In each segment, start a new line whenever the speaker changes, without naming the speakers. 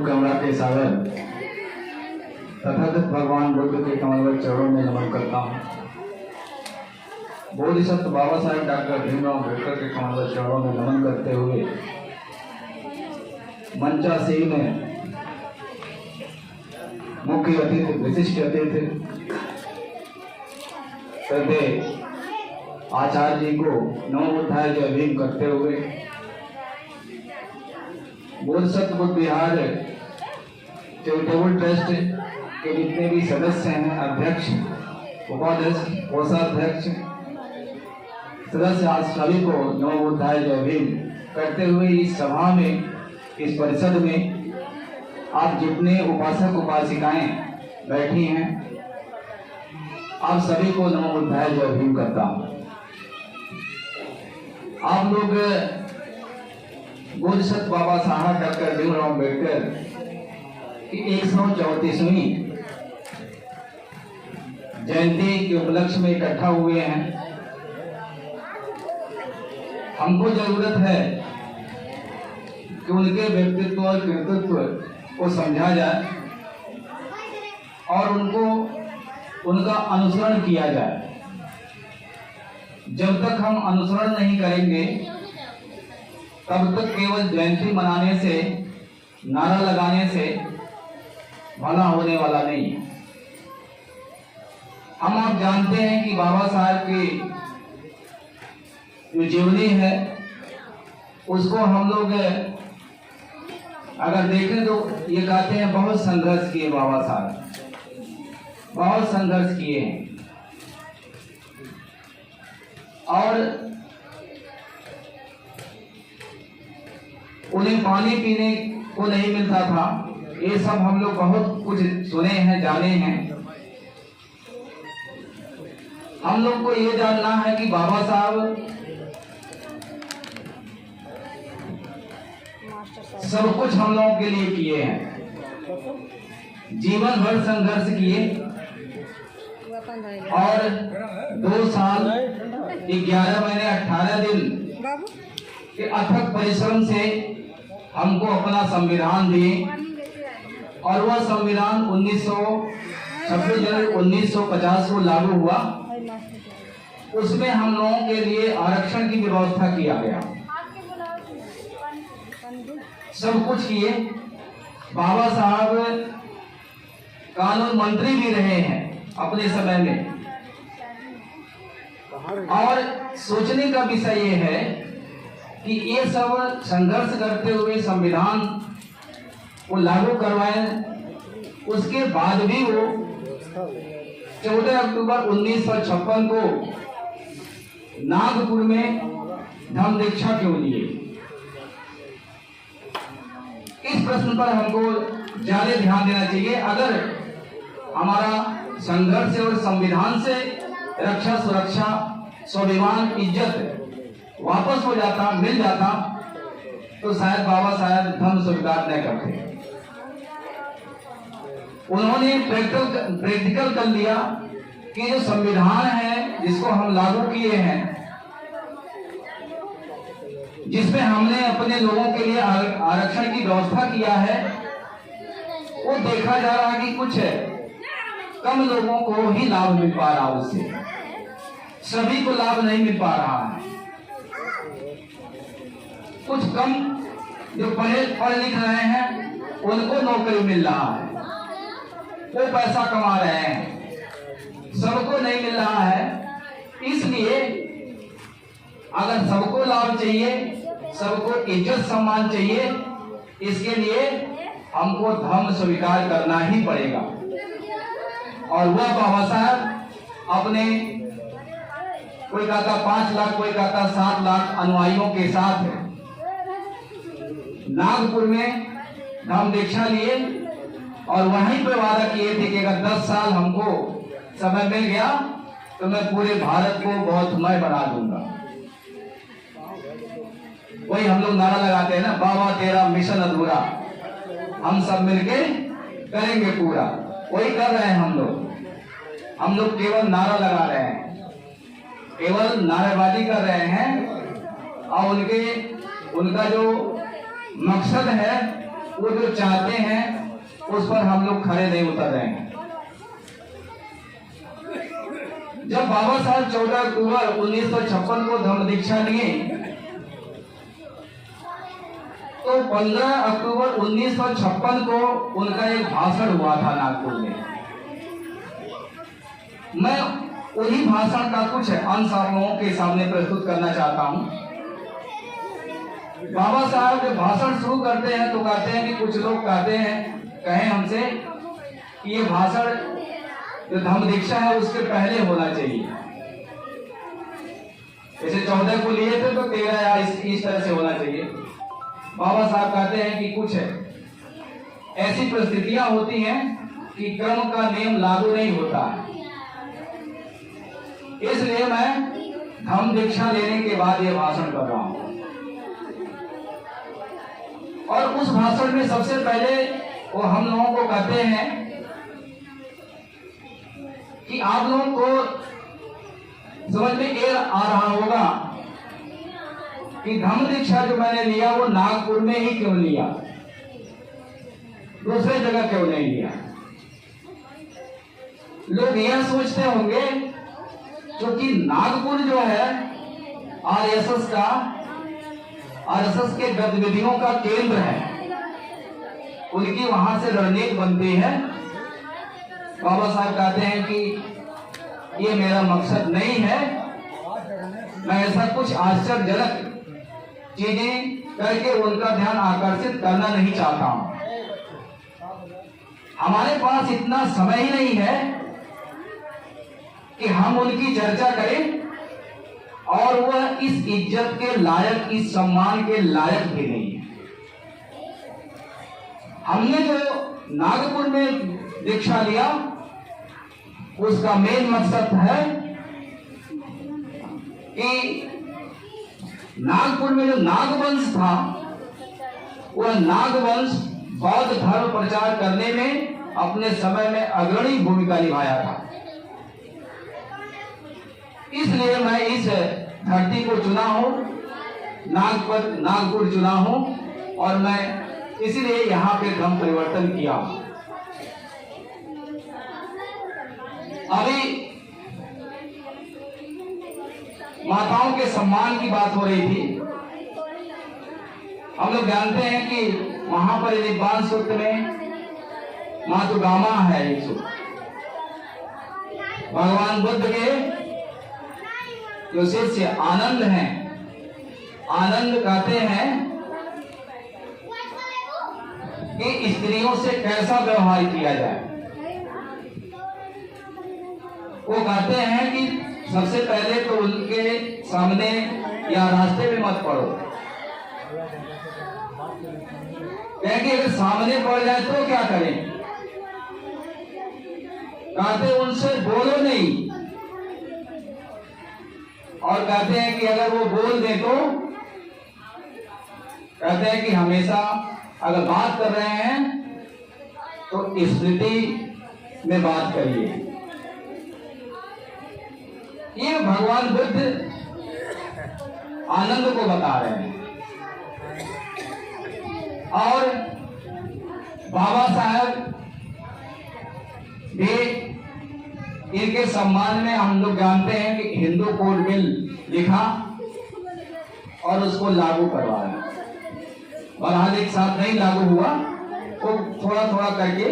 करुणा के सागर तथागत भगवान बुद्ध के कमलवत चरणों में नमन करता हूँ। बोधिसत्व बाबा साहेब डॉक्टर भीमराव अम्बेडकर के कमलवत चरणों में नमन करते हुए मंचासीन मुख्य अतिथि, विशिष्ट अतिथि श्रद्धेय आचार्य जी को नमो बुद्धाय जय भीम करते हुए बोधिसत्व बुद्ध विहार चैरिटेबल ट्रस्ट के जितने भी सदस्य हैं, अध्यक्ष, उपाध्यक्ष, कोषाध्यक्ष, सदस्य, आज सभी को नमो बुद्धाय जय भीम करते हुए इस सभा में, इस परिषद में आप जितने उपासक उपासिकाएं बैठी हैं, आप सभी को नमो बुद्धाय जय भीम करता हूं। आप लोग बोधिसत्व बाबा साहब डॉक्टर भीमराव अम्बेडकर की 134वीं जयंती के उपलक्ष्य में इकट्ठा हुए हैं। हमको जरूरत है कि उनके व्यक्तित्व और कृतित्व को समझा जाए और उनका अनुसरण किया जाए। जब तक हम अनुसरण नहीं करेंगे तब तक केवल जयंती मनाने से, नारा लगाने से भला होने वाला नहीं। हम आप जानते हैं कि बाबा साहब की जो जीवनी है उसको हम लोग अगर देखें तो ये कहते हैं बहुत संघर्ष किए बाबा साहब, बहुत संघर्ष किए हैं। और उन्हें पानी पीने को नहीं मिलता था, ये सब हम लोग बहुत कुछ सुने हैं, जाने हैं। हम लोग को ये जानना है कि बाबा साहब सब कुछ हम लोगों के लिए किए हैं, जीवन भर संघर्ष किए और 2 साल 11 महीने 18 दिन के अथक परिश्रम से हमको अपना संविधान दिए। और वह संविधान 26 जनवरी 1950 को लागू हुआ। उसमें हम लोगों के लिए आरक्षण की व्यवस्था किया गया, सब कुछ किए। बाबा साहब कानून मंत्री भी रहे हैं अपने समय में। और सोचने का विषय ये है कि ये सब संघर्ष करते हुए संविधान को लागू करवाए, उसके बाद भी वो 14 अक्टूबर 1956 को नागपुर में धम्म दीक्षा क्यों लिए? इस प्रश्न पर हमको ज्यादा ध्यान देना चाहिए। अगर हमारा संघर्ष और संविधान से रक्षा, सुरक्षा, स्वाभिमान, इज्जत वापस हो जाता, मिल जाता, तो शायद बाबा साहब धर्म स्वीकार नहीं करते। उन्होंने प्रैक्टिकल कर दिया कि जो संविधान है जिसको हम लागू किए हैं, जिसमें हमने अपने लोगों के लिए आरक्षण की व्यवस्था किया है, वो देखा जा रहा है कि कुछ कम लोगों को ही लाभ मिल पा रहा, उससे सभी को लाभ नहीं मिल पा रहा है। कुछ कम जो पढ़ लिख रहे हैं उनको नौकरी मिल रहा है, वो पैसा कमा रहे हैं, सबको नहीं मिल रहा है। इसलिए अगर सबको लाभ चाहिए, सबको इज्जत सम्मान चाहिए, इसके लिए हमको धर्म स्वीकार करना ही पड़ेगा। और वह बाबा साहब अपने, कोई कहता 5 लाख, कोई कहता 7 लाख अनुयायियों के साथ नागपुर में धम्म दीक्षा लिए और वहीं पे वादा किए थे कि अगर 10 साल हमको समय मिल गया तो मैं पूरे भारत को बौद्धमय बना दूंगा। वही हम लोग नारा लगाते हैं ना, बाबा तेरा मिशन अधूरा, हम सब मिलके करेंगे पूरा। वही कर रहे हैं हम लोग केवल नारा लगा रहे हैं, केवल नारेबाजी कर रहे हैं। और उनका जो मकसद है वो जो चाहते हैं उस पर हम लोग खड़े नहीं उतर रहे हैं। जब बाबा साहब 14 अक्टूबर 1956 को धम्म दीक्षा लिए तो 15 अक्टूबर 1956 को उनका एक भाषण हुआ था नागपुर में। मैं उन्हीं भाषण का कुछ अंश आप लोगों के सामने प्रस्तुत करना चाहता हूं। बाबा साहब जब भाषण शुरू करते हैं तो कहते हैं कि कुछ लोग कहते हैं, कहें हमसे कि ये भाषण जो धम्म दीक्षा है उसके पहले होना चाहिए। जैसे 14 को लिए थे तो 13 या इस तरह से होना चाहिए। बाबा साहब कहते हैं कि कुछ ऐसी परिस्थितियां होती हैं कि कर्म का नियम लागू नहीं होता, इसलिए मैं धम्म दीक्षा लेने के बाद ये भाषण कर रहा हूं। और उस भाषण में सबसे पहले वो हम लोगों को कहते हैं कि आप लोगों को समझ में ये आ रहा होगा कि धम्म दीक्षा जो मैंने लिया वो नागपुर में ही क्यों लिया, दूसरे जगह क्यों नहीं लिया। लोग यह सोचते होंगे क्योंकि नागपुर जो है आरएसएस के गतिविधियों का केंद्र है, उनकी वहां से रणनीति बनती है। बाबा साहब कहते हैं कि ये मेरा मकसद नहीं है, मैं ऐसा कुछ आश्चर्यजनक चीजें करके उनका ध्यान आकर्षित करना नहीं चाहता हूं। हमारे पास इतना समय ही नहीं है कि हम उनकी चर्चा करें और वह इस इज्जत के लायक, इस सम्मान के लायक भी नहीं है। हमने जो नागपुर में दीक्षा लिया उसका मेन मकसद है कि नागपुर में जो नागवंश था वह नागवंश बौद्ध धर्म प्रचार करने में अपने समय में अग्रणी भूमिका निभाया था। इसलिए मैं इस धरती को चुना हूं, नागपुर चुना हूं और मैं इसलिए यहाँ पे धर्म परिवर्तन किया। अभी माताओं के सम्मान की बात हो रही थी। हम लोग जानते हैं कि महापरिनिब्बाण सूत्र में मातुगामा है एक सूत्र, भगवान बुद्ध के जो शिष्य आनंद हैं, आनंद कहते हैं कि स्त्रियों से कैसा व्यवहार किया जाए। वो कहते हैं कि सबसे पहले तो उनके सामने या रास्ते में मत पड़ो, क्योंकि अगर सामने पड़ जाए तो क्या करें। कहते उनसे बोलो नहीं, और कहते हैं कि अगर वो बोल दे तो कहते हैं कि हमेशा अगर बात कर रहे हैं तो स्मृति में बात करिए। ये भगवान बुद्ध आनंद को बता रहे हैं। और बाबा साहब भी इनके सम्मान में हम लोग जानते हैं कि हिंदू कोड बिल लिखा और उसको लागू करवाया। बहरहाल एक साथ नहीं लागू हुआ, तो थोड़ा थोड़ा करके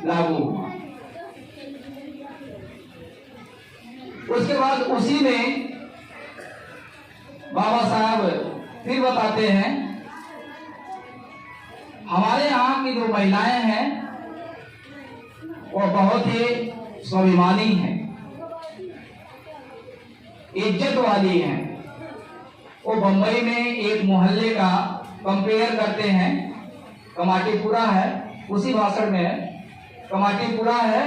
लागू हुआ। उसके बाद उसी में बाबा साहब फिर बताते हैं हमारे यहाँ की जो महिलाएं हैं वो बहुत ही स्वाभिमानी हैं, इज्जत वाली हैं। वो बंबई में एक मोहल्ले का कंपेयर करते हैं, कमाटीपुरा है, उसी भाषण में है, कमाटीपुरा है।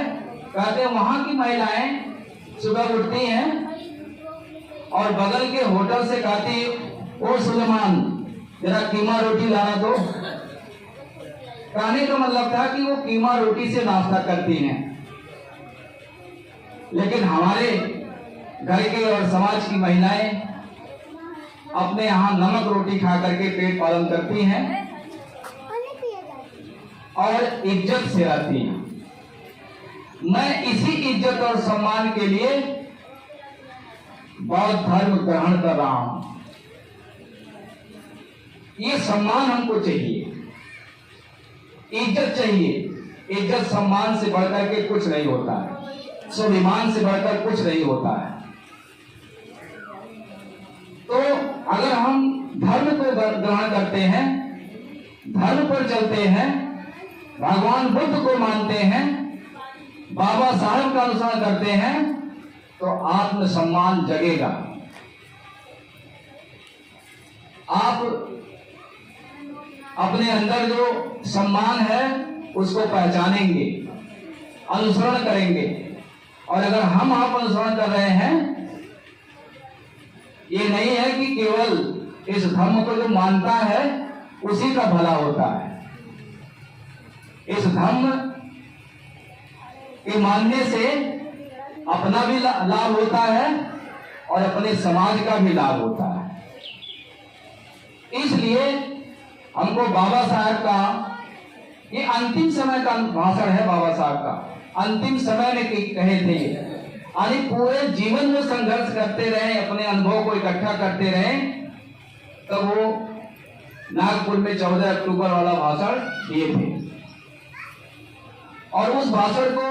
कहते हैं वहां की महिलाएं सुबह उठती हैं और बगल के होटल से कहती ओ सुलेमान जरा कीमा रोटी लाना दो। कहने का मतलब था कि वो कीमा रोटी से नाश्ता करती हैं। लेकिन हमारे घर के और समाज की महिलाएं अपने यहाँ नमक रोटी खा करके पेट पालन करती हैं। और इज्जत से रहती हैं। मैं इसी इज्जत और सम्मान के लिए बौद्ध धर्म ग्रहण कर रहा हूं। ये सम्मान हमको चाहिए, इज्जत चाहिए। इज्जत सम्मान से बढ़कर के कुछ नहीं होता है, स्वाभिमान से बढ़कर कुछ नहीं होता है। तो अगर हम धर्म को ग्रहण करते हैं, धर्म पर चलते हैं, भगवान बुद्ध को मानते हैं, बाबा साहब का अनुसरण करते हैं, तो आत्मसम्मान जगेगा। आप अपने अंदर जो सम्मान है उसको पहचानेंगे, अनुसरण करेंगे। और अगर हम आप अनुसरण कर रहे हैं, ये नहीं है कि केवल इस धर्म को जो मानता है उसी का भला होता है। इस धर्म के मानने से अपना भी लाभ होता है और अपने समाज का भी लाभ होता है। इसलिए हमको बाबा साहब का, ये अंतिम समय का भाषण है बाबा साहब का, अंतिम समय में कहे थे, यानी पूरे जीवन में संघर्ष करते रहे, अपने अनुभव को इकट्ठा करते रहे, तब वो नागपुर में 14 अक्टूबर वाला भाषण दिए थे। और उस भाषण को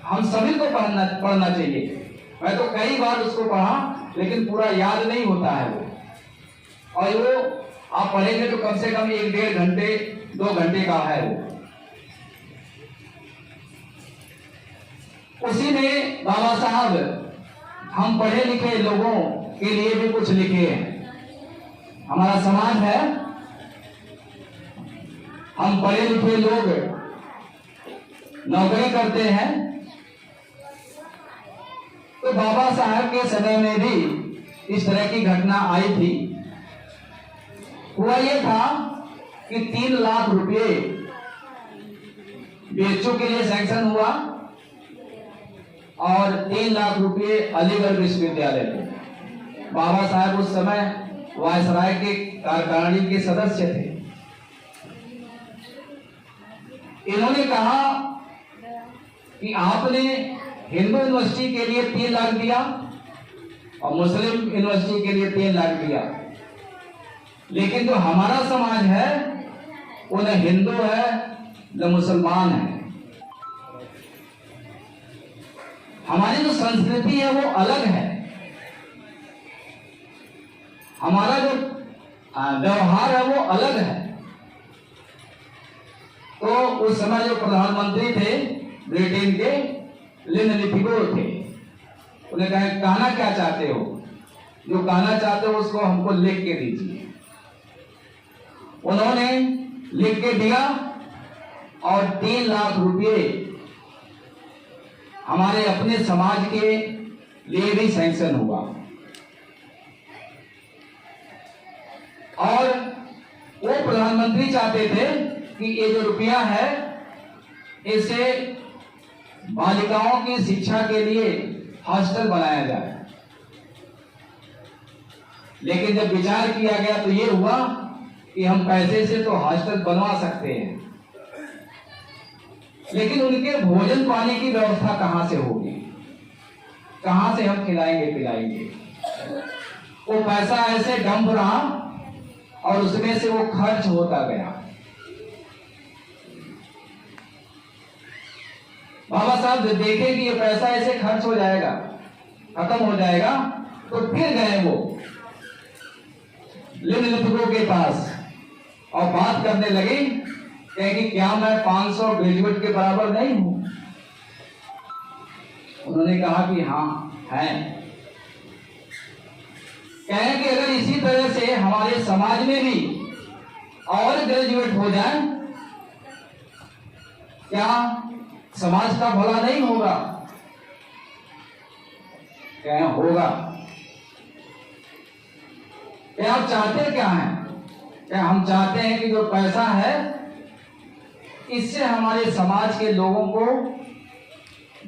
हम सभी को पढ़ना चाहिए। मैं तो कई बार उसको पढ़ा, लेकिन पूरा याद नहीं होता है वो। और वो आप पढ़ेंगे तो कम से कम 1-1.5 घंटे 2 घंटे का है वो। उसी में बाबा साहब हम पढ़े लिखे लोगों के लिए भी कुछ लिखे हैं। हमारा समाज है, हम पढ़े लिखे लोग नौकरी करते हैं, तो बाबा साहब के समय में भी इस तरह की घटना आई थी। हुआ यह था कि 3 लाख रुपए बीएचयू के लिए सैंक्शन हुआ और 3 लाख रुपए अलीगढ़ विश्वविद्यालय के। बाबा साहब उस समय वायसराय के कार्यकारिणी के सदस्य थे। इन्होंने कहा कि आपने हिंदू यूनिवर्सिटी के लिए 3 लाख दिया और मुस्लिम यूनिवर्सिटी के लिए 3 लाख दिया, लेकिन जो हमारा समाज है वो न हिंदू है न मुसलमान है। हमारी जो संस्कृति है वो अलग है, हमारा जो व्यवहार है वो अलग है। तो उस समय जो प्रधानमंत्री थे ब्रिटेन के, लिथगो थे, उन्हें कहना क्या चाहते हो, जो कहना चाहते हो उसको हमको लिख के दीजिए। उन्होंने लिख के दिया और 3 लाख रुपए हमारे अपने समाज के लिए भी सैंक्शन हुआ। और वो प्रधानमंत्री चाहते थे कि ये जो रुपया है इसे बालिकाओं की शिक्षा के लिए हॉस्टल बनाया जाए। लेकिन जब विचार किया गया तो ये हुआ कि हम पैसे से तो हॉस्टल बनवा सकते हैं, लेकिन उनके भोजन पानी की व्यवस्था कहां से होगी, कहां से हम खिलाएंगे पिलाएंगे। वो पैसा ऐसे डंप रहा और उसमें से वो खर्च होता गया। बाबा साहब देखे कि ये पैसा ऐसे खर्च हो जाएगा, खत्म हो जाएगा, तो फिर गए वो लिथगो के पास और बात करने लगे कि क्या मैं 500 ग्रेजुएट के बराबर नहीं हूं। उन्होंने कहा कि हाँ है। कहें कि अगर इसी तरह से हमारे समाज में भी और ग्रेजुएट हो जाए, क्या समाज का भला नहीं होगा? क्या होगा? क्या आप चाहते क्या हैं? क्या हम चाहते हैं कि जो पैसा है इससे हमारे समाज के लोगों को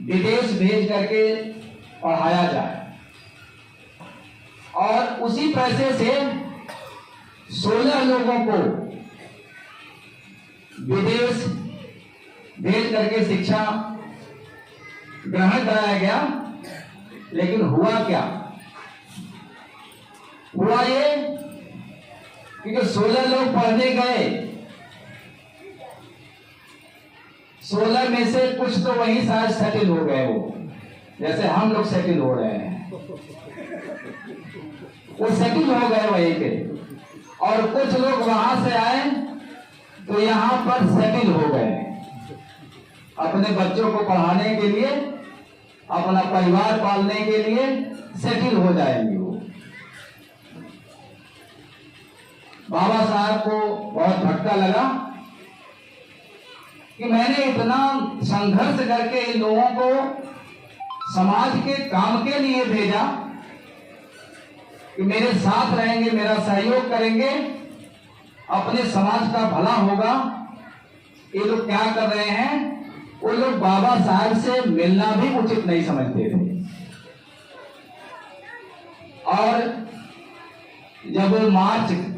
विदेश भेज करके पढ़ाया जाए और उसी पैसे से 16 लोगों को विदेश भेज करके शिक्षा ग्रहण कराया गया। लेकिन हुआ क्या? हुआ ये कि जो 16 लोग पढ़ने गए, 16 में से कुछ तो वहीं शायद सेटल हो गए, वो जैसे हम लोग सेटल हो रहे हैं, वो सेटल हो गए वहीं पे। और कुछ लोग वहां से आए तो यहां पर सेटल हो गए, अपने बच्चों को पढ़ाने के लिए, अपना परिवार पालने के लिए सेटल हो जाएंगे वो। बाबा साहब को बहुत धक्का लगा कि मैंने इतना संघर्ष करके इन लोगों को समाज के काम के लिए भेजा कि मेरे साथ रहेंगे, मेरा सहयोग करेंगे, अपने समाज का भला होगा। ये लोग क्या कर रहे हैं? वो लोग बाबा साहब से मिलना भी उचित नहीं समझते थे। और जब वो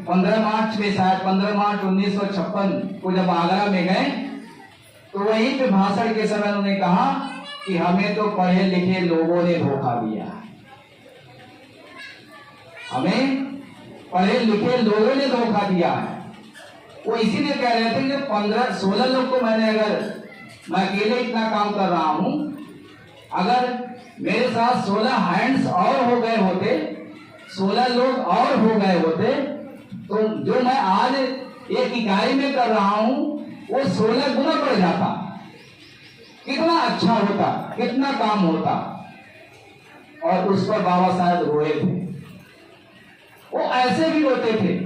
15 मार्च में, शायद 15 मार्च 1956 को जब आगरा में गए, तो वहीं पे भाषण के समय उन्होंने कहा कि हमें तो पढ़े लिखे लोगों ने धोखा दिया, हमें पढ़े लिखे लोगों ने धोखा दिया है। वो इसीलिए कह रहे थे कि 15-16 लोग को मैंने, अगर मैं अकेले इतना काम कर रहा हूं, अगर मेरे साथ 16 हैंड्स और हो गए होते, 16 लोग और हो गए होते, तो जो मैं आज एक इकाई में कर रहा हूं वो 16 गुना बढ़ जाता। कितना अच्छा होता, कितना काम होता। और उस पर बाबा साहब रोए थे। वो ऐसे भी रोते थे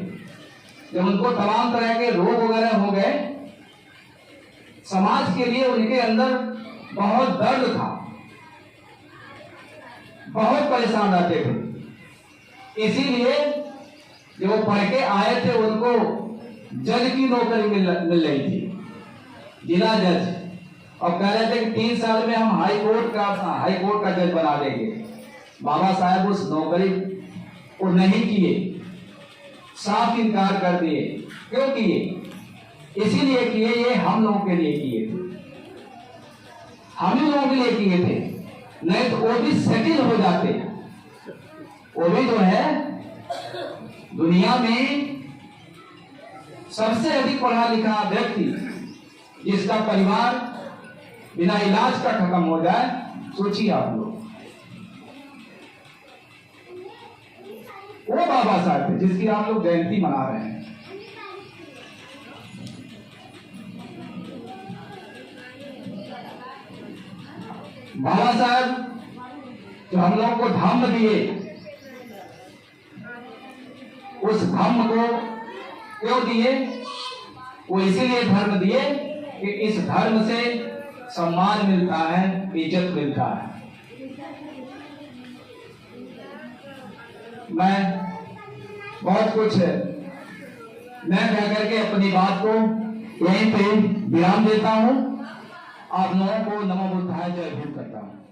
जब उनको तमाम तरह के रोग वगैरह हो गए, समाज के लिए उनके अंदर बहुत दर्द था, बहुत परेशान रहते थे। इसीलिए जब वो पढ़ के आए थे, उनको जज की नौकरी मिल रही थी, जिला जज, और कह रहे थे कि 3 साल में हम हाई कोर्ट का जज बना देंगे। बाबा साहब उस नौकरी को नहीं किए, साफ इनकार कर दिए। क्यों किए? इसीलिए किए, ये हम लोगों के लिए किए थे, हम ही लोगों के लिए किए थे, नहीं तो वो भी सेटल हो जाते। वो भी जो है दुनिया में सबसे अधिक पढ़ा लिखा व्यक्ति, जिसका परिवार बिना इलाज का खत्म हो जाए, सोचिए आप लोग। वो बाबा साहब थे जिसकी आप लोग जयंती मना रहे हैं। बाबा साहब जो हम लोगों को धम्म दिए, उस धम्म को क्यों दिए? वो इसीलिए धर्म दिए कि इस धर्म से सम्मान मिलता है, इज्जत मिलता है। मैं बहुत कुछ मैं कह करके अपनी बात को यहीं पे विराम देता हूं। आप लोगों को नमो बुद्धाय जय भीम करता हूं।